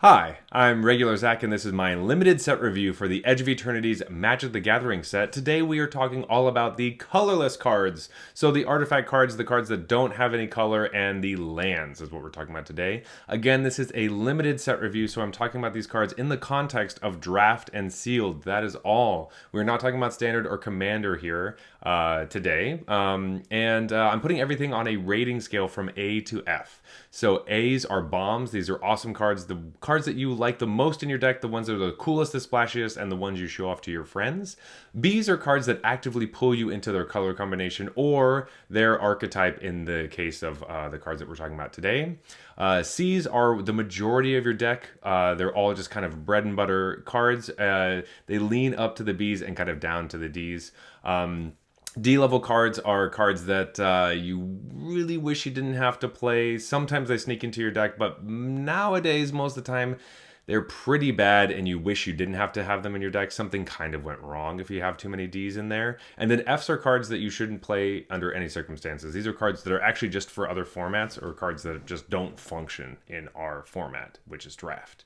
Hi, I'm Regular Zach, and this is my limited set review for the Edge of Eternities Magic the Gathering set. Today we are talking all about the colorless cards. So the artifact cards, the cards that don't have any color, and the lands is what we're talking about today. Again, this is a limited set review, so I'm talking about these cards in the context of draft and sealed. That is all. We're not talking about standard or commander here today. I'm putting everything on a rating scale from A to F. So A's are bombs. These are awesome cards. The cards that you like the most in your deck, the ones that are the coolest, the splashiest, and the ones you show off to your friends. B's are cards that actively pull you into their color combination or their archetype in the case of the cards that we're talking about today. C's are the majority of your deck. They're all just kind of bread and butter cards. They lean up to the B's and kind of down to the D's. D-level cards are cards that you really wish you didn't have to play. Sometimes they sneak into your deck, but nowadays, most of the time, they're pretty bad and you wish you didn't have to have them in your deck. Something kind of went wrong if you have too many Ds in there. And then Fs are cards that you shouldn't play under any circumstances. These are cards that are actually just for other formats or cards that just don't function in our format, which is draft.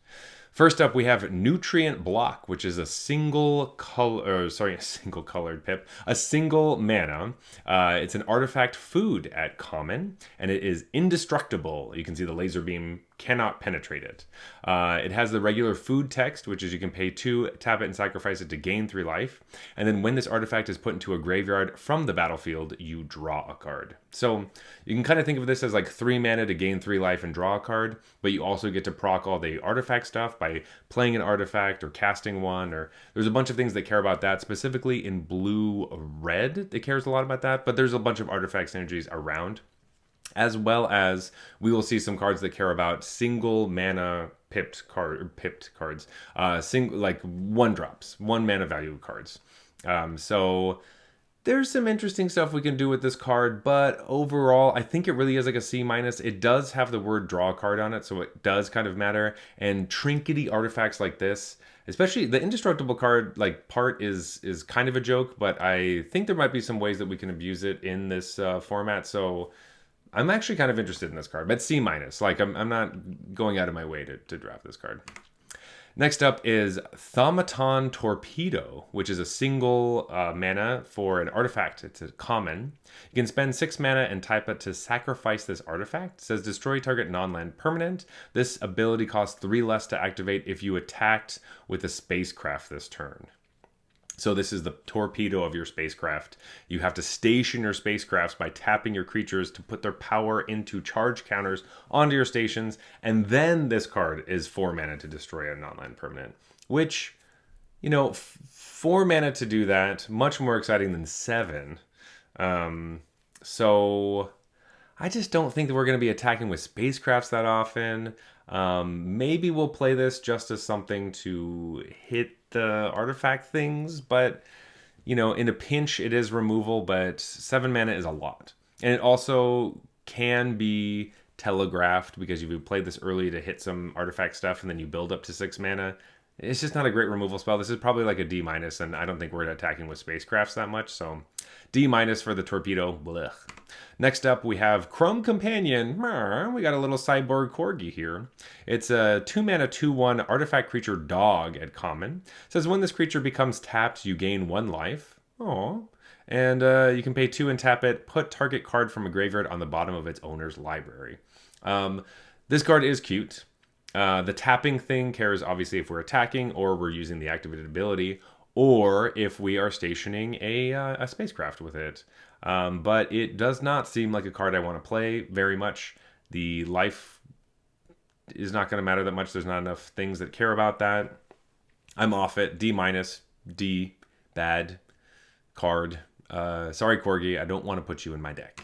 First up, we have Nutrient Block, which is a single colored pip, a single mana. It's an artifact food at common, and it is indestructible. You can see the laser beam cannot penetrate it. It has the regular food text, which is you can pay 2, tap it, and sacrifice it to gain 3 life. And then when this artifact is put into a graveyard from the battlefield, you draw a card. So you can kind of think of this as like 3 mana to gain 3 life and draw a card, but you also get to proc all the artifact stuff by playing an artifact or casting one, or there's a bunch of things that care about that. Specifically in blue-red, it cares a lot about that, but there's a bunch of artifact synergies around. As well as we will see some cards that care about single mana pipped cards, like 1-drops, 1 mana value cards. So there's some interesting stuff we can do with this card, but overall, I think it really is like a C-. It does have the word draw card on it, so it does kind of matter. And trinkety artifacts like this, especially the indestructible card like part is kind of a joke, but I think there might be some ways that we can abuse it in this format. So I'm actually kind of interested in this card, but C-. Like I'm not going out of my way to draft this card. Next up is Thomaton Torpedo, which is a single mana for an artifact. It's a common. You can spend 6 mana and type it to sacrifice this artifact. It says destroy target non-land permanent. This ability costs 3 less to activate if you attacked with a spacecraft this turn. So this is the torpedo of your spacecraft. You have to station your spacecrafts by tapping your creatures to put their power into charge counters onto your stations. And then this card is 4 mana to destroy a non-land permanent. Which, 4 mana to do that, much more exciting than 7. So I just don't think that we're going to be attacking with spacecrafts that often. Maybe we'll play this just as something to hit the artifact things, but in a pinch it is removal, but 7 mana is a lot. And it also can be telegraphed because if you played this early to hit some artifact stuff and then you build up to 6 mana, it's just not a great removal spell. This is probably like a D-, and I don't think we're attacking with spacecrafts that much, so D- for the torpedo. Blech. Next up, we have Chrome Companion. We got a little cyborg corgi here. It's a 2 mana 2/1 artifact creature dog at common. It says when this creature becomes tapped, you gain 1 life. Aww. And you can pay 2 and tap it. Put target card from a graveyard on the bottom of its owner's library. This card is cute. The tapping thing cares obviously if we're attacking or we're using the activated ability, or if we are stationing a spacecraft with it. But it does not seem like a card I want to play very much. The life is not going to matter that much. There's not enough things that care about that. I'm off it. D-, D, bad card. Sorry, Corgi, I don't want to put you in my deck.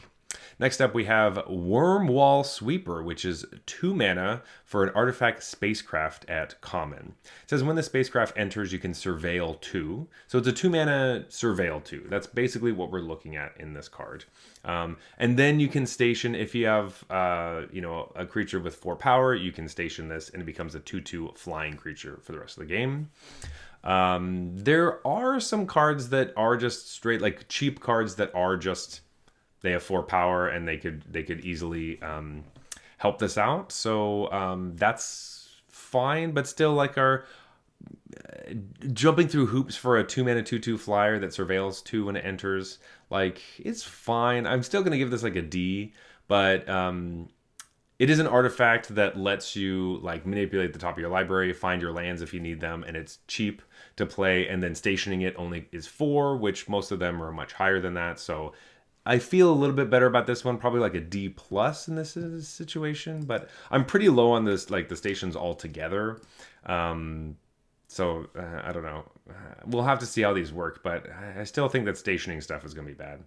Next up, we have Wormwall Sweeper, which is 2 mana for an artifact spacecraft at common. It says when the spacecraft enters, you can surveil 2. So it's a 2 mana surveil 2. That's basically what we're looking at in this card. And then you can station, if you have a creature with 4 power, you can station this and it becomes a 2/2 flying creature for the rest of the game. There are some cards that are just straight, like cheap cards that are just, they have 4 power and they could easily help this out. So that's fine, but still like are jumping through hoops for a 2-mana 2/2 flyer that surveils 2 when it enters. Like, it's fine. I'm still going to give this like a D, but it is an artifact that lets you like manipulate the top of your library, find your lands if you need them, and it's cheap to play, and then stationing it only is 4, which most of them are much higher than that. So I feel a little bit better about this one, probably like a D plus in this situation, but I'm pretty low on this, like the stations altogether. So I don't know. We'll have to see how these work, but I still think that stationing stuff is going to be bad.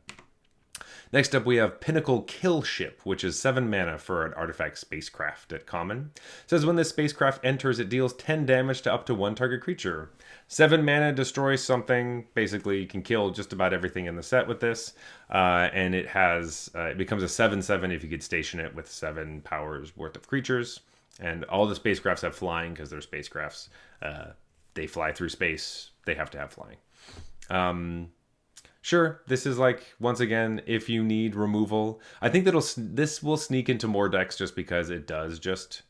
Next up, we have Pinnacle Kill Ship, which is 7 mana for an artifact spacecraft at common. It says when this spacecraft enters, it deals 10 damage to up to 1 target creature. 7 mana destroys something. Basically, you can kill just about everything in the set with this. And it has it becomes a 7/7 if you could station it with 7 powers worth of creatures. And all the spacecrafts have flying because they're spacecrafts. They fly through space. They have to have flying. Sure, this is like, once again, if you need removal. I think this will sneak into more decks just because it does just...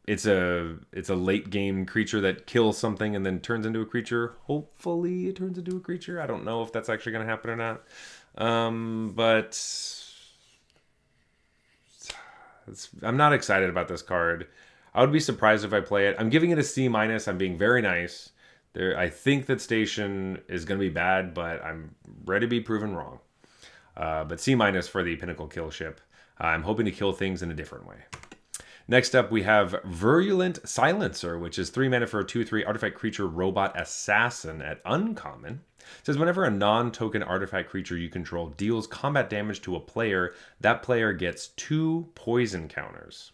It's a late game creature that kills something and then turns into a creature. Hopefully it turns into a creature. I don't know if that's actually going to happen or not. But I'm not excited about this card. I would be surprised if I play it. I'm giving it a C-. I'm being very nice. I think that station is going to be bad, but I'm ready to be proven wrong. But C- for the Pinnacle Kill Ship. I'm hoping to kill things in a different way. Next up, we have Virulent Silencer, which is 3 mana for a 2/3 artifact creature robot assassin at uncommon. It says whenever a non-token artifact creature you control deals combat damage to a player, that player gets 2 poison counters.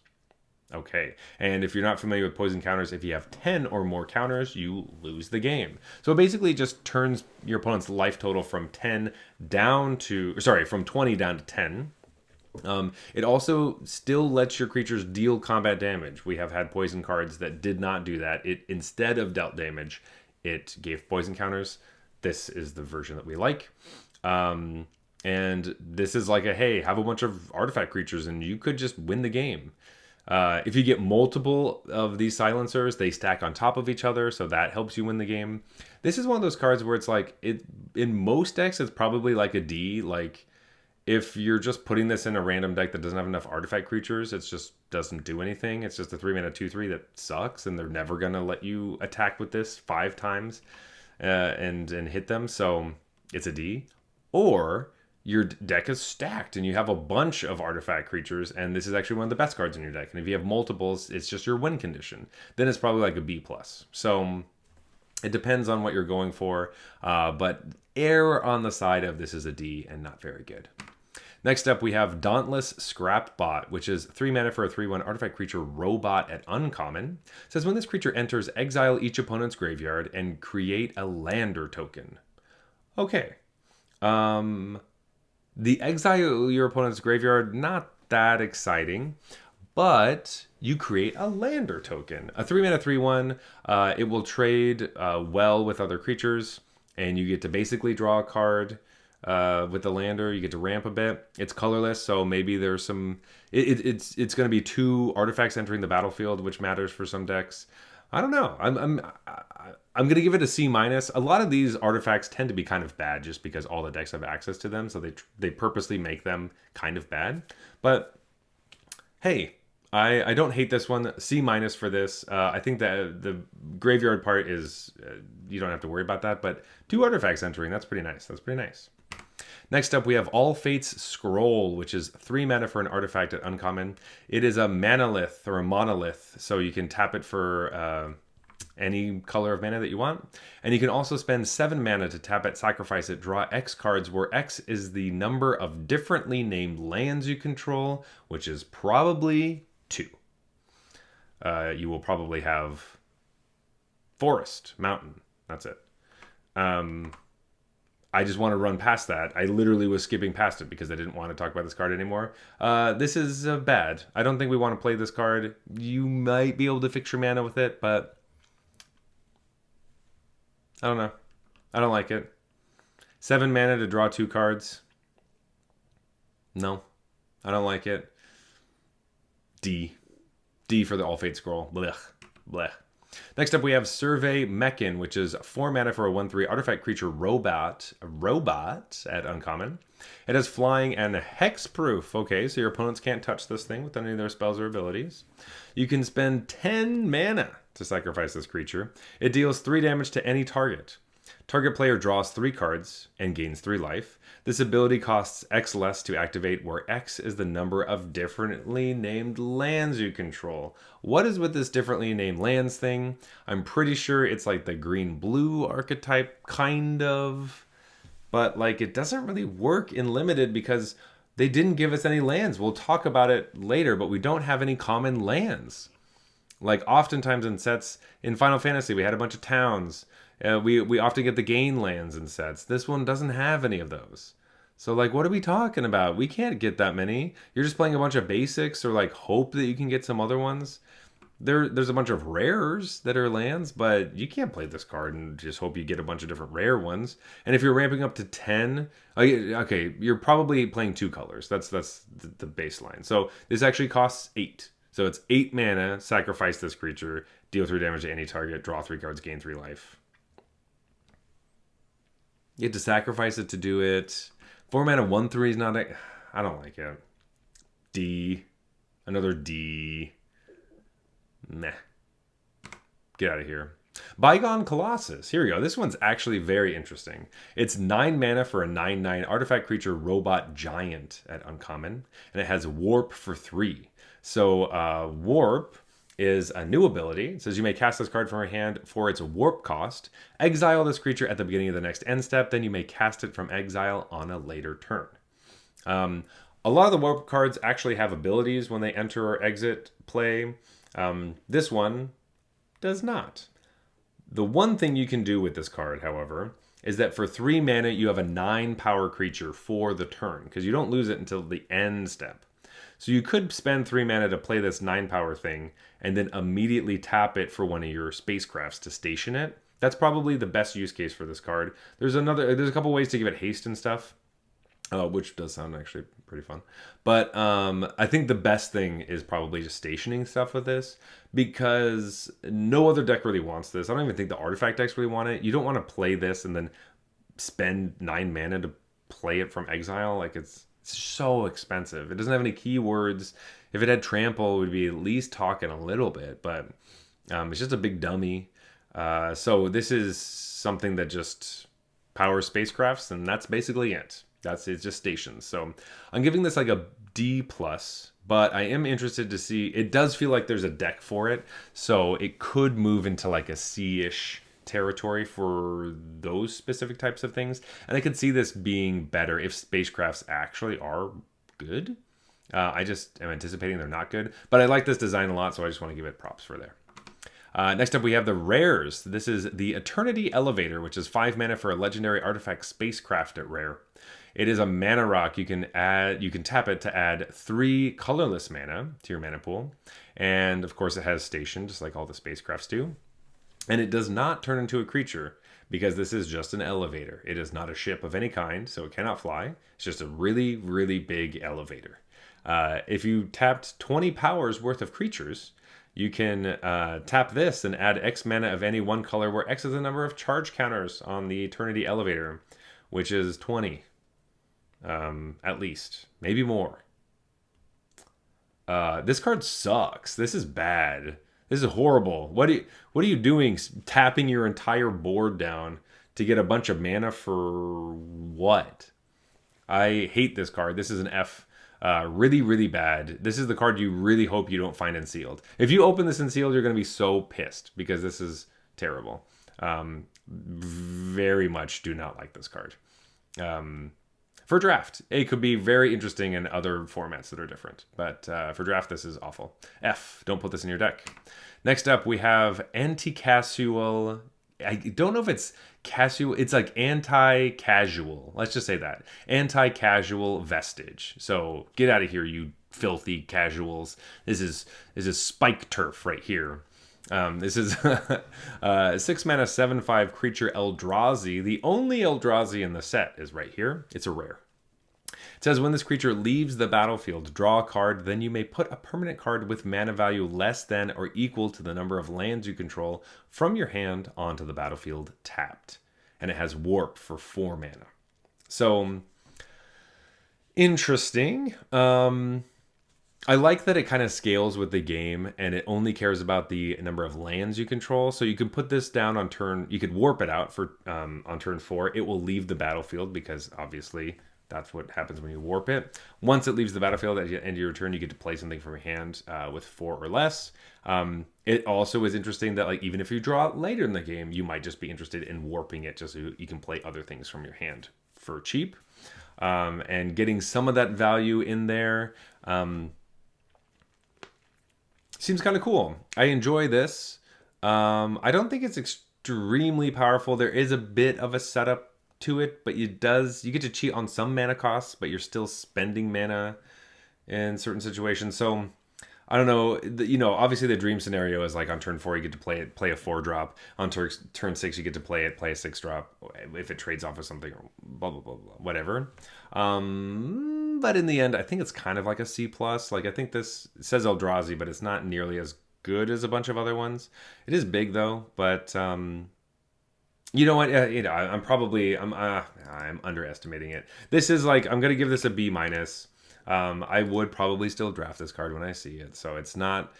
Okay, and if you're not familiar with poison counters, if you have 10 or more counters, you lose the game. So it basically just turns your opponent's life total from 10 down to, sorry, from 20 down to 10. It also still lets your creatures deal combat damage. We have had poison cards that did not do that. It, instead of dealt damage, it gave poison counters. This is the version that we like. And this is like a, hey, have a bunch of artifact creatures and you could just win the game. If you get multiple of these silencers, they stack on top of each other, so that helps you win the game. This is one of those cards where it's like, in most decks, it's probably like a D. Like, if you're just putting this in a random deck that doesn't have enough artifact creatures, it just doesn't do anything. It's just a 3 mana 2/3 that sucks, and they're never going to let you attack with this 5 times and hit them, so it's a D. Or your deck is stacked and you have a bunch of artifact creatures, and this is actually one of the best cards in your deck. And if you have multiples, it's just your win condition. Then it's probably like a B+. So it depends on what you're going for, but err on the side of this is a D and not very good. Next up, we have Dauntless Scrapbot, which is 3 mana for a 3/1 artifact creature robot at uncommon. It says when this creature enters, exile each opponent's graveyard and create a lander token. Okay. The exile your opponent's graveyard, not that exciting, but you create a lander token. A 3 mana 3/1, it will trade well with other creatures, and you get to basically draw a card with the lander. You get to ramp a bit. It's colorless, so maybe there's some... It's going to be 2 artifacts entering the battlefield, which matters for some decks. I don't know. I'm going to give it a C-. A lot of these artifacts tend to be kind of bad just because all the decks have access to them, so they purposely make them kind of bad. But hey, I don't hate this one. C- for this. I think that the graveyard part is you don't have to worry about that, but 2 artifacts entering, that's pretty nice. That's pretty nice. Next up, we have All Fate's Scroll, which is 3 mana for an artifact at uncommon. It is a manalith or a monolith, so you can tap it for any color of mana that you want. And you can also spend 7 mana to tap it, sacrifice it, draw X cards, where X is the number of differently named lands you control, which is probably 2. You will probably have forest, mountain. That's it. I just want to run past that. I literally was skipping past it because I didn't want to talk about this card anymore. This is bad. I don't think we want to play this card. You might be able to fix your mana with it, but I don't know. I don't like it. 7 mana to draw 2 cards. No, I don't like it. D. D for the All Fate Scroll. Blech. bleh. Next up, we have Survey Mechan, which is 4 mana for a 1/3 artifact creature robot at uncommon. It has flying and hexproof. Okay, so your opponents can't touch this thing with any of their spells or abilities. You can spend 10 mana to sacrifice this creature. It deals 3 damage to any target. Target player draws 3 cards and gains 3 life. This ability costs X less to activate, where X is the number of differently named lands you control. What is with this differently named lands thing? I'm pretty sure it's like the green-blue archetype, kind of. But like, it doesn't really work in Limited because they didn't give us any lands. We'll talk about it later, but we don't have any common lands. Like, oftentimes in sets in Final Fantasy, we had a bunch of towns. We often get the gain lands in sets. This one doesn't have any of those. So, like, what are we talking about? We can't get that many. You're just playing a bunch of basics or, like, hope that you can get some other ones. There's a bunch of rares that are lands, but you can't play this card and just hope you get a bunch of different rare ones. And if you're ramping up to 10, okay, you're probably playing 2 colors. That's the baseline. So this actually costs 8. So it's 8 mana, sacrifice this creature, deal 3 damage to any target, draw 3 cards, gain 3 life. You have to sacrifice it to do it. 4 mana 1/3 is not I don't like it. D. Another D. Meh. Get out of here. Bygon Colossus. Here we go. This one's actually very interesting. It's 9 mana for a 9/9 artifact creature robot giant at uncommon. And it has warp for 3. So warp is a new ability. It says you may cast this card from your hand for its warp cost. Exile this creature at the beginning of the next end step. Then you may cast it from exile on a later turn. A lot of the warp cards actually have abilities when they enter or exit play. This one does not. The one thing you can do with this card, however, is that for 3 mana, you have a 9 power creature for the turn, because you don't lose it until the end step. So you could spend 3 mana to play this 9 power thing, and then immediately tap it for one of your spacecrafts to station it. That's probably the best use case for this card. There's a couple ways to give it haste and stuff, which does sound actually pretty fun. But I think the best thing is probably just stationing stuff with this, because no other deck really wants this. I don't even think the artifact decks really want it. You don't want to play this and then spend 9 mana to play it from exile. Like, it's so expensive. It doesn't have any keywords. If it had trample, we'd be at least talking a little bit, but it's just a big dummy. So this is something that just powers spacecrafts, and that's basically it. It's just stations. So I'm giving this like a D+, but I am interested to see. It does feel like there's a deck for it, so it could move into like a C-ish territory for those specific types of things. And I could see this being better if spacecrafts actually are good. I just am anticipating they're not good, but I like this design a lot, so I just want to give it props for there. Next up, we have the rares. This is the Eternity Elevator, which is 5 mana for a legendary artifact spacecraft at rare. It is a mana rock. You can tap it to add 3 colorless mana to your mana pool, and of course, it has station, just like all the spacecrafts do. And it does not turn into a creature, because this is just an elevator. It is not a ship of any kind, so it cannot fly. It's just a really, really big elevator. If you tapped 20 powers worth of creatures, you can tap this and add X mana of any one color, where X is the number of charge counters on the Eternity Elevator, which is 20. At least. Maybe more. This card sucks. This is bad. This is horrible. What are you doing, tapping your entire board down to get a bunch of mana for what? I hate this card. This is an F. Really, really bad. This is the card you really hope you don't find in sealed. If you open this in sealed, you're going to be so pissed, because this is terrible. Very much do not like this card. For draft, it could be very interesting in other formats that are different. But for draft, this is awful. F, don't put this in your deck. Next up, we have anti-casual. I don't know if it's casual. It's like anti-casual. Let's just say that. Anti-casual vestige. So get out of here, you filthy casuals. This is spike turf right here. This is 6 mana 7/5 creature Eldrazi. The only Eldrazi in the set is right here. It's a rare. It says when this creature leaves the battlefield, draw a card, then you may put a permanent card with mana value less than or equal to the number of lands you control from your hand onto the battlefield tapped. And it has Warp for 4 mana. So, interesting. I like that it kind of scales with the game and it only cares about the number of lands you control. So you can put this down on turn, you could warp it out for on turn 4. It will leave the battlefield because obviously that's what happens when you warp it. Once it leaves the battlefield at the end of your turn, you get to play something from your hand with 4 or less. It also is interesting that like even if you draw it later in the game, you might just be interested in warping it just so you can play other things from your hand for cheap. And getting some of that value in there seems kind of cool. I enjoy this. I don't think it's extremely powerful. There is a bit of a setup to it, but you get to cheat on some mana costs, but you're still spending mana in certain situations. So I don't know. Obviously the dream scenario is like on turn 4 you get to play a 4-drop. On turn 6 you get to play a 6-drop if it trades off of something or blah blah blah blah whatever. But in the end, I think it's kind of like a C+. Like I think this says Eldrazi, but it's not nearly as good as a bunch of other ones. It is big though, but you know what? I'm underestimating it. This is like I'm gonna give this a B-. I would probably still draft this card when I see it, so it's not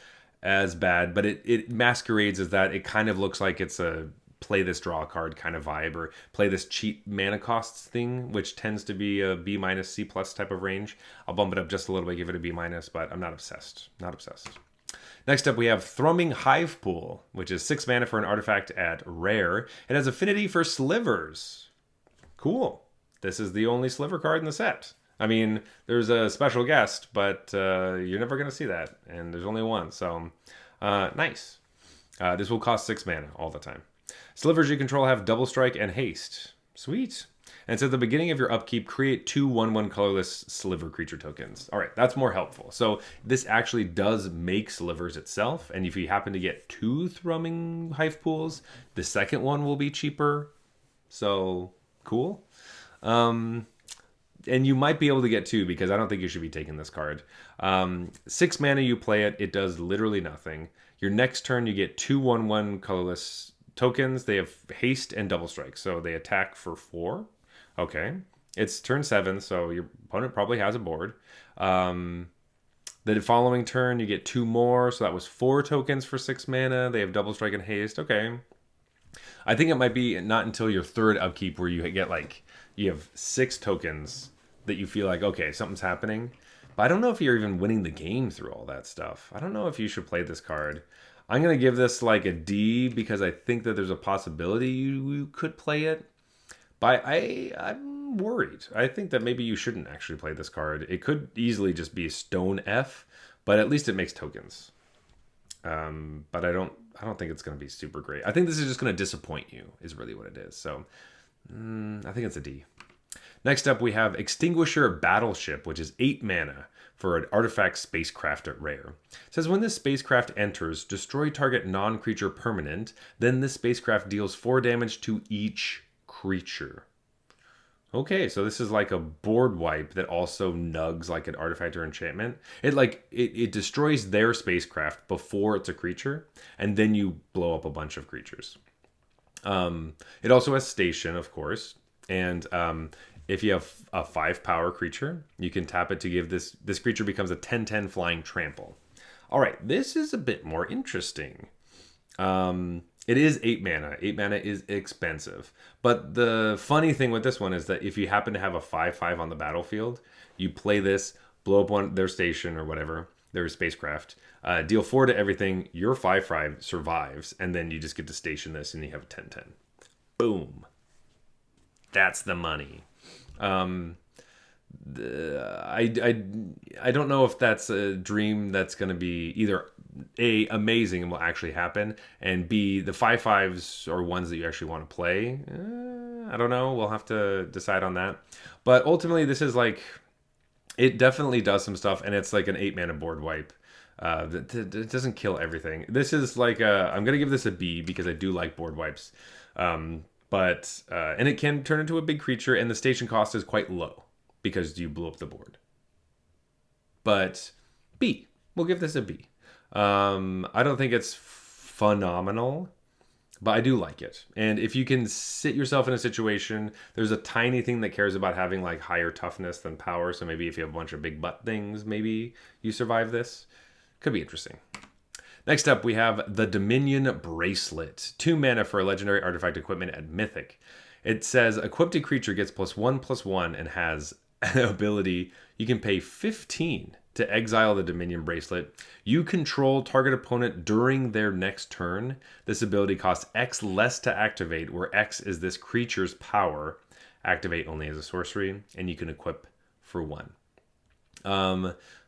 as bad, but it masquerades as that. It kind of looks like it's a play this draw card kind of vibe, or play this cheap mana costs thing, which tends to be a B-, C+ type of range. I'll bump it up just a little bit, give it a B-, but I'm not obsessed. Not obsessed. Next up, we have Throwming Hive Pool, which is 6 mana for an artifact at rare. It has affinity for slivers. Cool. This is the only sliver card in the set. I mean, there's a special guest, but you're never going to see that. And there's only one, so nice. This will cost 6 mana all the time. Slivers you control have double strike and haste. Sweet. And so at the beginning of your upkeep, create 2 1/1 colorless sliver creature tokens. All right, that's more helpful. So this actually does make slivers itself. And if you happen to get 2 Throwming Hive Pools, the second one will be cheaper. So cool. And you might be able to get 2 because I don't think you should be taking this card. 6 mana, you play it. It does literally nothing. Your next turn, you get 2 1/1 colorless tokens. They have haste and double strike, so they attack for 4. Okay. It's turn 7, so your opponent probably has a board. The following turn, you get 2 more, so that was 4 tokens for 6 mana. They have double strike and haste. Okay. I think it might be not until your 3rd upkeep where you get you have 6 tokens that you feel like, okay, something's happening. But I don't know if you're even winning the game through all that stuff. I don't know if you should play this card. I'm going to give this like a D because I think that there's a possibility you could play it. But I'm worried. I think that maybe you shouldn't actually play this card. It could easily just be Stone F, but at least it makes tokens. But I don't think it's going to be super great. I think this is just going to disappoint you is really what it is. So I think it's a D. Next up, we have Extinguisher Battleship, which is 8 mana for an artifact spacecraft at rare. It says when this spacecraft enters, destroy target non-creature permanent, then this spacecraft deals 4 damage to each creature. Okay, so this is like a board wipe that also nugs like an artifact or enchantment. It destroys their spacecraft before it's a creature, and then you blow up a bunch of creatures. It also has station, of course, and if you have a 5 power creature, you can tap it to give this creature becomes a 10/10 flying trample. All right, this is a bit more interesting. It is 8 mana. 8 mana is expensive. But the funny thing with this one is that if you happen to have a 5/5 on the battlefield, you play this, blow up their station or whatever, their spacecraft, deal 4 to everything, your 5/5 survives, and then you just get to station this and you have a 10/10. Boom. That's the money. I don't know if that's a dream that's going to be either A, amazing and will actually happen, and B, the 5/5s are ones that you actually want to play. I don't know. We'll have to decide on that. But ultimately, this is like, it definitely does some stuff, and it's like an 8 mana board wipe. It doesn't kill everything. This is like I'm going to give this a B because I do like board wipes. And it can turn into a big creature, and the station cost is quite low because you blew up the board. But B. We'll give this a B. I don't think it's phenomenal, but I do like it. And if you can sit yourself in a situation, there's a tiny thing that cares about having like higher toughness than power. So maybe if you have a bunch of big butt things, maybe you survive this. Could be interesting. Next up, we have the Dominion Bracelet. 2 mana for a legendary artifact equipment at Mythic. It says, equipped a creature gets +1/+1 and has an ability. You can pay 15 to exile the Dominion Bracelet. You control target opponent during their next turn. This ability costs X less to activate, where X is this creature's power. Activate only as a sorcery, and you can equip for 1.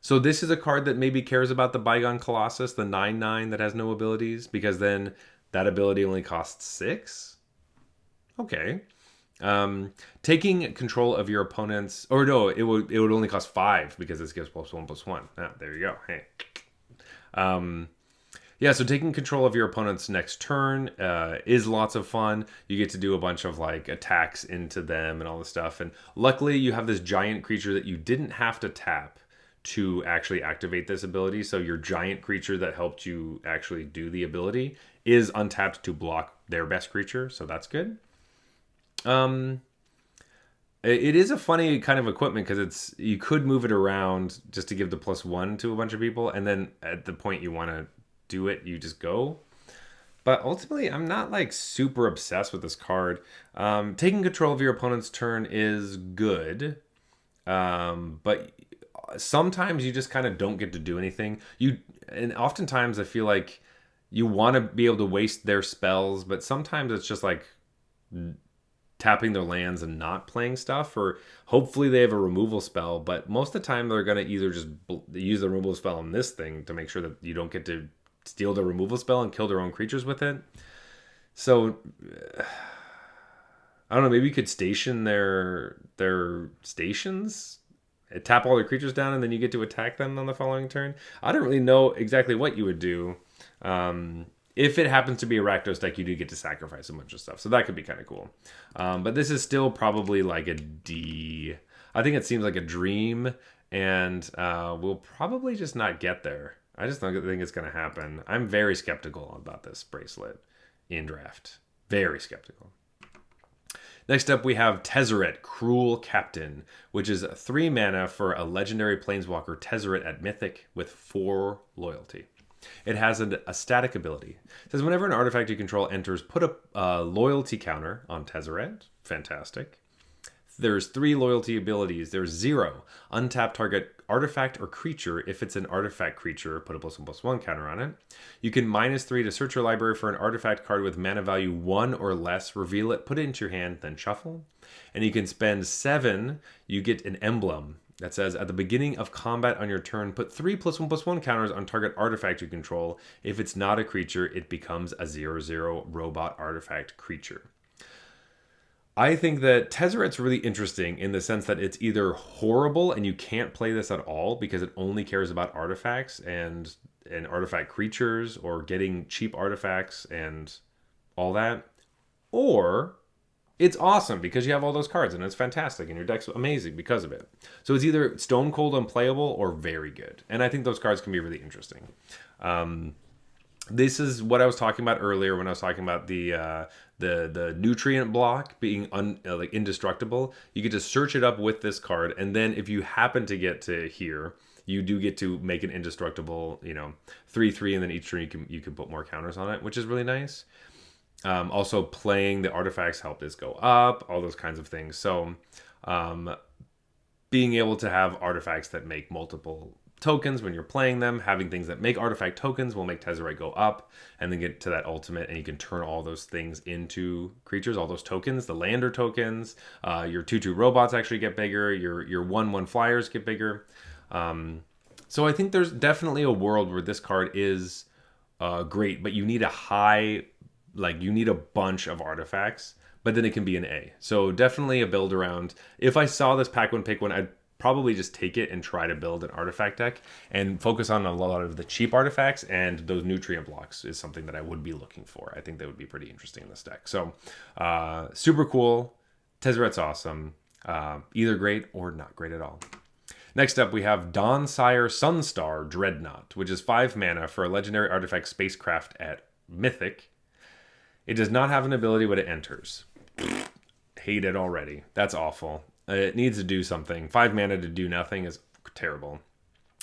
So this is a card that maybe cares about the Bygon Colossus, the 9/9 that has no abilities, because then that ability only costs 6. Okay. Taking control of your opponent's, or no, it would only cost 5 because this gives +1/+1. Ah, there you go. Hey. Yeah, so taking control of your opponent's next turn is lots of fun. You get to do a bunch of like attacks into them and all this stuff. And luckily you have this giant creature that you didn't have to tap to actually activate this ability. So your giant creature that helped you actually do the ability is untapped to block their best creature. So that's good. It is a funny kind of equipment because you could move it around just to give the +1 to a bunch of people, and then at the point you want to do it, you just go. But ultimately, I'm not like super obsessed with this card. Taking control of your opponent's turn is good, but sometimes you just kind of don't get to do anything. And oftentimes I feel like you want to be able to waste their spells, but sometimes it's just like tapping their lands and not playing stuff, or hopefully they have a removal spell, but most of the time they're going to either just use the removal spell on this thing to make sure that you don't get to steal the removal spell and kill their own creatures with it. So I don't know, maybe you could station their stations, tap all their creatures down, and then you get to attack them on the following turn. I don't really know exactly what you would do. If it happens to be a Rakdos deck, you do get to sacrifice a bunch of stuff. So that could be kind of cool. But this is still probably like a D. I think it seems like a dream, and we'll probably just not get there. I just don't think it's going to happen. I'm very skeptical about this bracelet in draft. Very skeptical. Next up, we have Tesarite, Cruel Captain, which is 3 mana for a legendary planeswalker Tesarite at Mythic with 4 loyalty. It has a static ability. It says whenever an artifact you control enters, put a loyalty counter on Tesarite. Fantastic. There's 3 loyalty abilities. There's 0. Untap target artifact or creature. If it's an artifact creature, put a +1/+1 counter on it. You can -3 to search your library for an artifact card with mana value 1 or less. Reveal it, put it into your hand, then shuffle. And you can spend 7. You get an emblem that says, at the beginning of combat on your turn, put 3 +1/+1 counters on target artifact you control. If it's not a creature, it becomes a 0/0 robot artifact creature. I think that Tesarite's really interesting in the sense that it's either horrible and you can't play this at all because it only cares about artifacts and artifact creatures or getting cheap artifacts and all that, or it's awesome because you have all those cards and it's fantastic and your deck's amazing because of it. So it's either stone cold unplayable or very good. And I think those cards can be really interesting. This is what I was talking about earlier when I was talking about the nutrient block being like indestructible. You get to search it up with this card, and then if you happen to get to here, you do get to make an indestructible, 3/3, and then each turn you can put more counters on it, which is really nice. Also, playing the artifacts help this go up, all those kinds of things. So being able to have artifacts that make multiple tokens when you're playing them, having things that make artifact tokens will make Tesarite go up, and then get to that ultimate, and you can turn all those things into creatures, all those tokens, the lander tokens, your 2/2 robots actually get bigger, your 1/1 flyers get bigger. So I think there's definitely a world where this card is great, but you need you need a bunch of artifacts, but then it can be an A. So definitely a build around. If I saw this pack one, pick one, I'd probably just take it and try to build an artifact deck and focus on a lot of the cheap artifacts, and those nutrient blocks is something that I would be looking for. I think that would be pretty interesting in this deck. So super cool. Tesarite's awesome. Either great or not great at all. Next up, we have Donsire Sunstar Dreadnot, which is 5 mana for a legendary artifact spacecraft at Mythic. It does not have an ability when it enters. Hate it already. That's awful. It needs to do something. 5 mana to do nothing is terrible.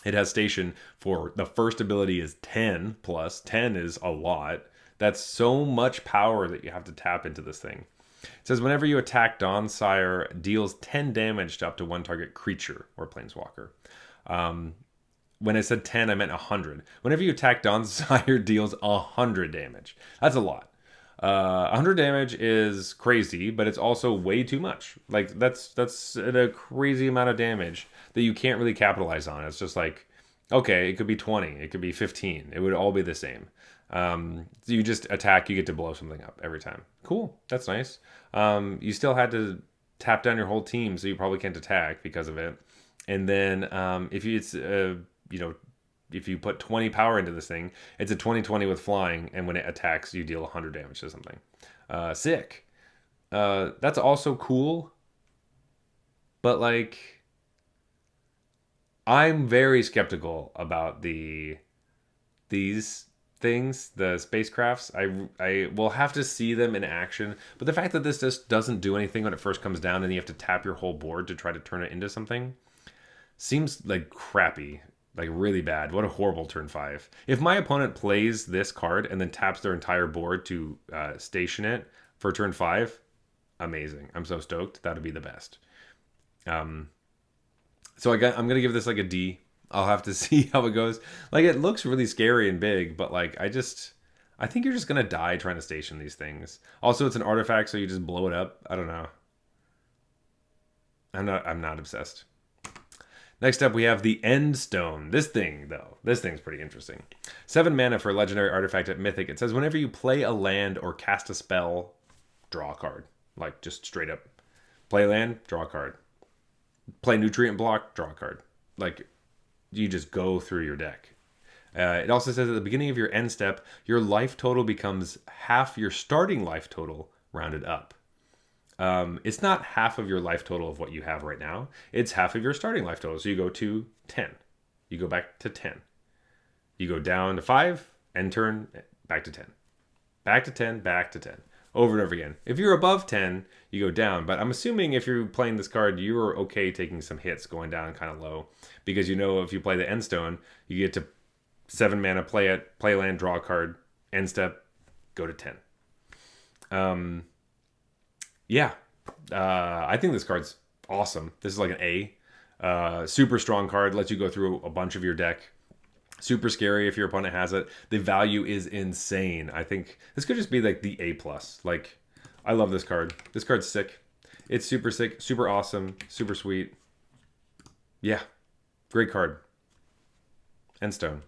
It has station for the first ability is 10 plus. 10 is a lot. That's so much power that you have to tap into this thing. It says whenever you attack, Donsire deals 10 damage to up to one target creature or planeswalker. When I said 10, I meant 100. Whenever you attack, Donsire deals 100 damage. That's a lot. 100 damage is crazy, but it's also way too much. Like that's a crazy amount of damage that you can't really capitalize on. It's just like, okay, it could be 20, it could be 15. It would all be the same. You just attack, you get to blow something up every time. Cool, that's nice. You still had to tap down your whole team, so you probably can't attack because of it. And then if you put 20 power into this thing, it's a 20/20 with flying, and when it attacks, you deal 100 damage to something. Sick. That's also cool, but like, I'm very skeptical about these things, the spacecrafts. I will have to see them in action, but the fact that this just doesn't do anything when it first comes down and you have to tap your whole board to try to turn it into something seems like crappy, like really bad. What a horrible turn 5. If my opponent plays this card and then taps their entire board to station it for turn 5, amazing. I'm so stoked. That'd be the best. So I'm gonna give this like a D. I'll have to see how it goes. Like, it looks really scary and big, but like, I think you're just gonna die trying to station these things. Also, it's an artifact, so you just blow it up. I don't know. I'm not obsessed. Next up, we have the Endstone. This thing's pretty interesting. 7 mana for a legendary artifact at Mythic. It says whenever you play a land or cast a spell, draw a card. Like, just straight up. Play land, draw a card. Play nutrient block, draw a card. Like, you just go through your deck. It also says at the beginning of your end step, your life total becomes half your starting life total rounded up. It's not half of your life total of what you have right now. It's half of your starting life total. So you go to 10. You go back to 10. You go down to 5, end turn, back to 10. Back to 10, back to 10. Over and over again. If you're above 10, you go down. But I'm assuming if you're playing this card, you're okay taking some hits going down kind of low. Because you know if you play the Endstone, you get to 7 mana, play it, play land, draw a card, end step, go to 10. Yeah. I think this card's awesome. This is like an A. Super strong card. Lets you go through a bunch of your deck. Super scary if your opponent has it. The value is insane. I think this could just be like the A+. Like, I love this card. This card's sick. It's super sick, super awesome, super sweet. Yeah. Great card. Endstone.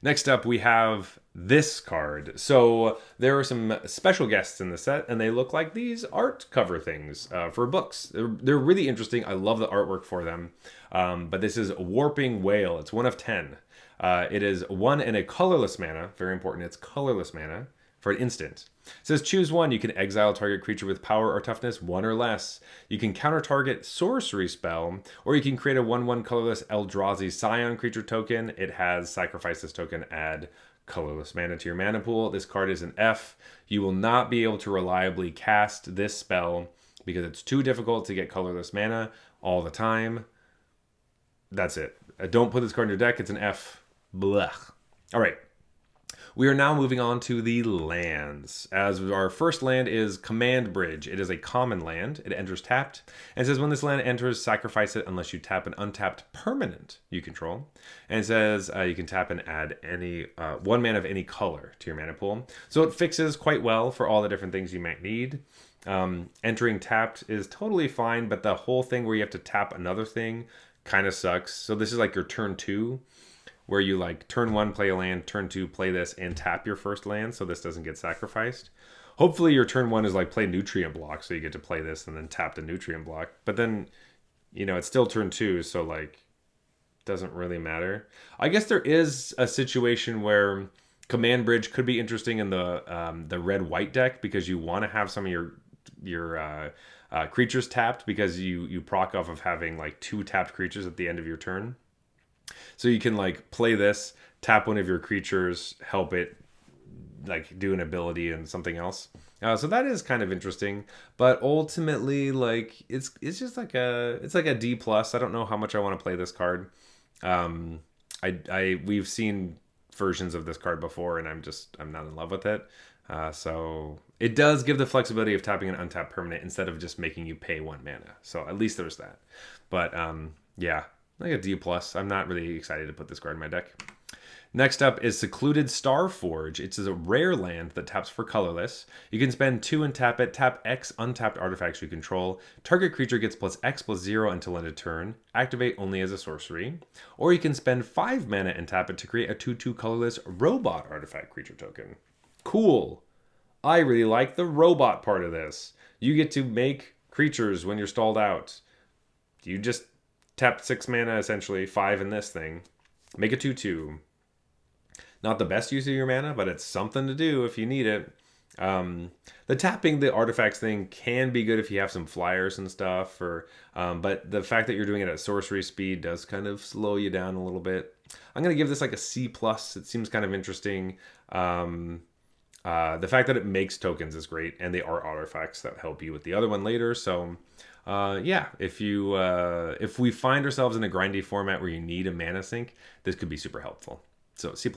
Next up, we have this card. So there are some special guests in the set, and they look like these art cover things for books. They're really interesting. I love the artwork for them. But this is Warping Whale. It's 1 of 10. It is 1 and a colorless mana. Very important. It's colorless mana for an instant. It says choose 1. You can exile target creature with power or toughness 1 or less. You can counter target sorcery spell, or you can create a 1/1 colorless Eldrazi Scion creature token. It has sacrifice this token, add colorless mana to your mana pool. This card is an F. You will not be able to reliably cast this spell because it's too difficult to get colorless mana all the time. That's it. Don't put this card in your deck. It's an F. Blech. All right. We are now moving on to the lands. As our first land is Command Bridge. It is a common land. It enters tapped. And it says when this land enters, sacrifice it unless you tap an untapped permanent you control. And it says you can tap and add any 1 mana of any color to your mana pool. So it fixes quite well for all the different things you might need. Entering tapped is totally fine, but the whole thing where you have to tap another thing kind of sucks. So this is like your turn 2. Where you like turn 1, play a land, turn 2, play this, and tap your first land so this doesn't get sacrificed. Hopefully your turn 1 is like play nutrient block, so you get to play this and then tap the nutrient block. But then, it's still turn 2, so like, doesn't really matter. I guess there is a situation where Command Bridge could be interesting in the red-white deck because you want to have some of your creatures tapped because you proc off of having like 2 tapped creatures at the end of your turn. So you can like play this, tap one of your creatures, help it like do an ability and something else. So that is kind of interesting, but ultimately like it's just like a D plus. I don't know how much I want to play this card. We've seen versions of this card before, and I'm not in love with it. So it does give the flexibility of tapping an untapped permanent instead of just making you pay 1 mana. So at least there's that. But yeah, like a D plus. I'm not really excited to put this card in my deck. Next up is Secluded Starforge. It's a rare land that taps for colorless. You can spend 2 and tap it. Tap X untapped artifacts you control. Target creature gets +X/+0 until end of turn. Activate only as a sorcery. Or you can spend 5 mana and tap it to create a 2/2 colorless robot artifact creature token. Cool. I really like the robot part of this. You get to make creatures when you're stalled out. You just tap 6 mana, essentially, 5 in this thing. Make a 2/2. Not the best use of your mana, but it's something to do if you need it. The tapping the artifacts thing can be good if you have some flyers and stuff, but the fact that you're doing it at sorcery speed does kind of slow you down a little bit. I'm going to give this like a C+. It seems kind of interesting. The fact that it makes tokens is great, and they are artifacts that help you with the other one later. So yeah, if we find ourselves in a grindy format where you need a mana sink, this could be super helpful. So C+.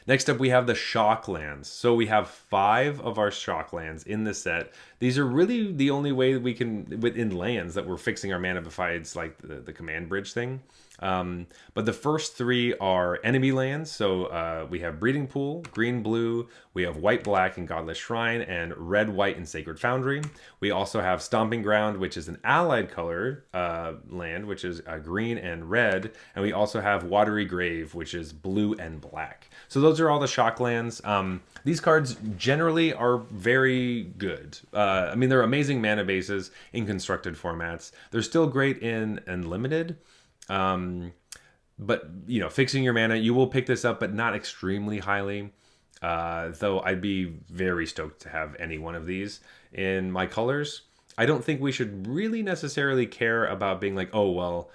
Next up, we have the shock lands. So we have 5 of our shock lands in this set. These are really the only way that we can, within lands, that we're fixing our mana besides like the command bridge thing. But the first 3 are enemy lands. So we have Breeding Pool, Green Blue, we have White Black and Godless Shrine, and Red White and Sacred Foundry. We also have Stomping Ground, which is an allied color land, which is green and red. And we also have Watery Grave, which is blue and black. So those are all the shock lands. These cards generally are very good. I mean, they're amazing mana bases in constructed formats. They're still great in limited. But you know, fixing your mana, you will pick this up, but not extremely highly. Though I'd be very stoked to have any one of these in my colors. I don't think we should really necessarily care about being like, oh, well,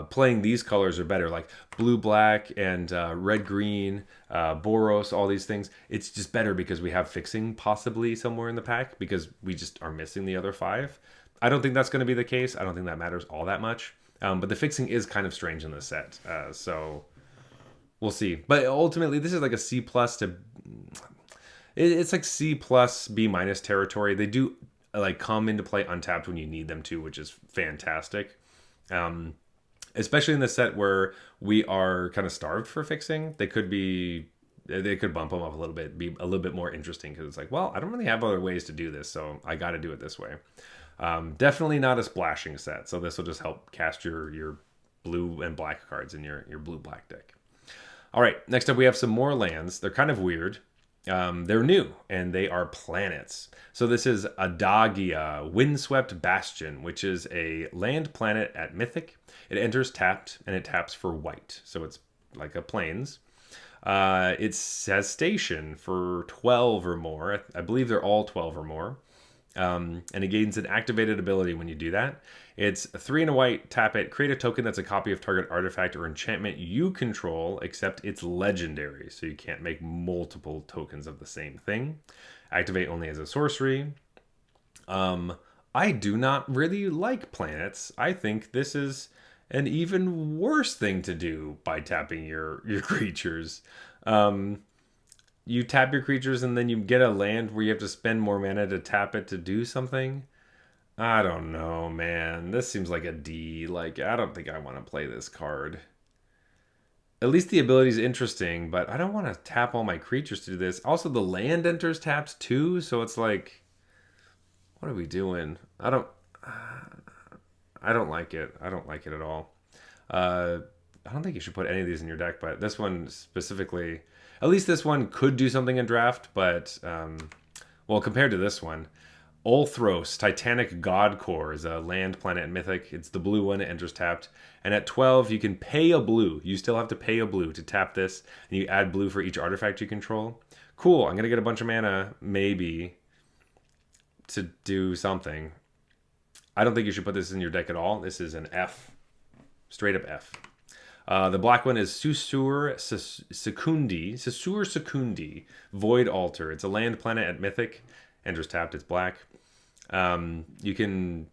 playing these colors are better, like blue, black, and red, green, Boros, all these things. It's just better because we have fixing possibly somewhere in the pack because we just are missing the other 5. I don't think that's going to be the case. I don't think that matters all that much. But the fixing is kind of strange in this set. So we'll see. But ultimately, this is like a C plus to... It's like C plus, B minus territory. They do like come into play untapped when you need them to, which is fantastic. Especially in the set where we are kind of starved for fixing. They could bump them up a little bit, be a little bit more interesting because it's like, well, I don't really have other ways to do this, so I got to do it this way. Definitely not a splashing set, so this will just help cast your blue and black cards in your blue-black deck. All right, next up we have some more lands. They're kind of weird. They're new, and they are planets. So this is Adagia, Windswept Bastion, which is a land planet at Mythic. It enters tapped, and it taps for white, so it's like a plains. It has station for 12 or more. I believe they're all 12 or more. And it gains an activated ability when you do that. It's 3 and a white, tap it, create a token that's a copy of target artifact or enchantment you control, except it's legendary, so you can't make multiple tokens of the same thing. Activate only as a sorcery. I do not really like planets. I think this is an even worse thing to do by tapping your creatures. You tap your creatures and then you get a land where you have to spend more mana to tap it to do something. I don't know, man. This seems like a D. Like, I don't think I want to play this card. At least the ability is interesting, but I don't want to tap all my creatures to do this. Also, the land enters tapped too, so it's like, what are we doing? I don't like it. I don't like it at all. I don't think you should put any of these in your deck, but this one specifically... At least this one could do something in draft, but, well, compared to this one, Ulthros, Titanic Godcore is a land planet in Mythic. It's the blue one, it enters tapped. And at 12, you can pay a blue. You still have to pay a blue to tap this, and you add blue for each artifact you control. Cool, I'm going to get a bunch of mana, maybe, to do something. I don't think you should put this in your deck at all. This is an F. Straight up F. The black one is Sukundi, Void Altar. It's a land planet at Mythic. Enters tapped, it's black. You can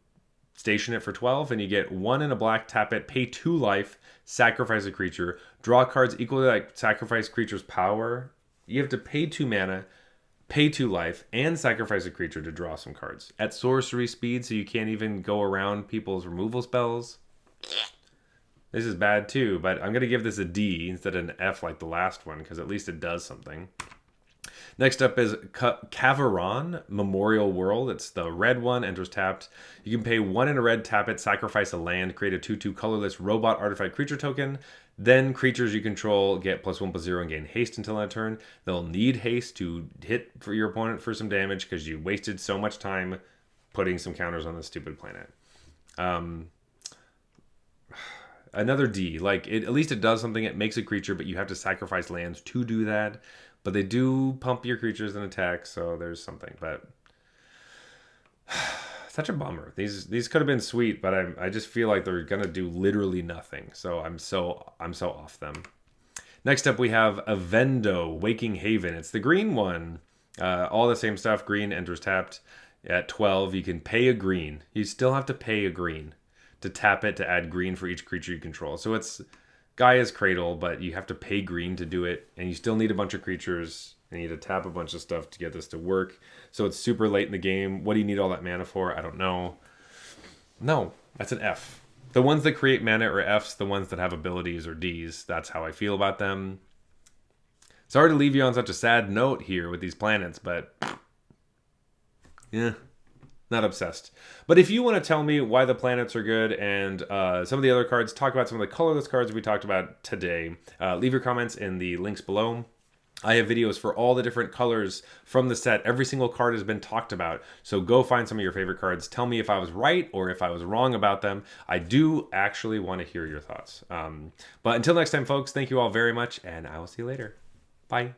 station it for 12, and you get 1 in a black, tap it, pay 2 life, sacrifice a creature, draw cards equal to like sacrifice creature's power. You have to pay 2 mana, pay 2 life, and sacrifice a creature to draw some cards. At sorcery speed, so you can't even go around people's removal spells. This is bad too, but I'm going to give this a D instead of an F like the last one, because at least it does something. Next up is Cavaron, Memorial World. It's the red one, enters tapped. You can pay 1 in a red, tap it, sacrifice a land, create a 2/2 colorless robot artifact creature token. Then creatures you control get +1/+0 and gain haste until that turn. They'll need haste to hit for your opponent for some damage because you wasted so much time putting some counters on this stupid planet. Another D. Like, at least it does something. It makes a creature, but you have to sacrifice lands to do that. But they do pump your creatures in attack, so there's something. But such a bummer. These could have been sweet, but I just feel like they're gonna do literally nothing. So I'm so off them. Next up we have Aendo, Waking Haven. It's the green one. All the same stuff. Green enters tapped. At 12, you can pay a green. You still have to pay a green to tap it to add green for each creature you control. So it's Gaia's Cradle, but you have to pay green to do it, and you still need a bunch of creatures, and you need to tap a bunch of stuff to get this to work. So it's super late in the game. What do you need all that mana for? I don't know. No, that's an F. The ones that create mana are Fs. The ones that have abilities are Ds. That's how I feel about them. Sorry to leave you on such a sad note here with these planets, but yeah. Not obsessed. But if you want to tell me why the planets are good and some of the other cards, talk about some of the colorless cards we talked about today, leave your comments in the links below. I have videos for all the different colors from the set. Every single card has been talked about. So go find some of your favorite cards. Tell me if I was right or if I was wrong about them. I do actually want to hear your thoughts. But until next time, folks, thank you all very much, and I will see you later. Bye.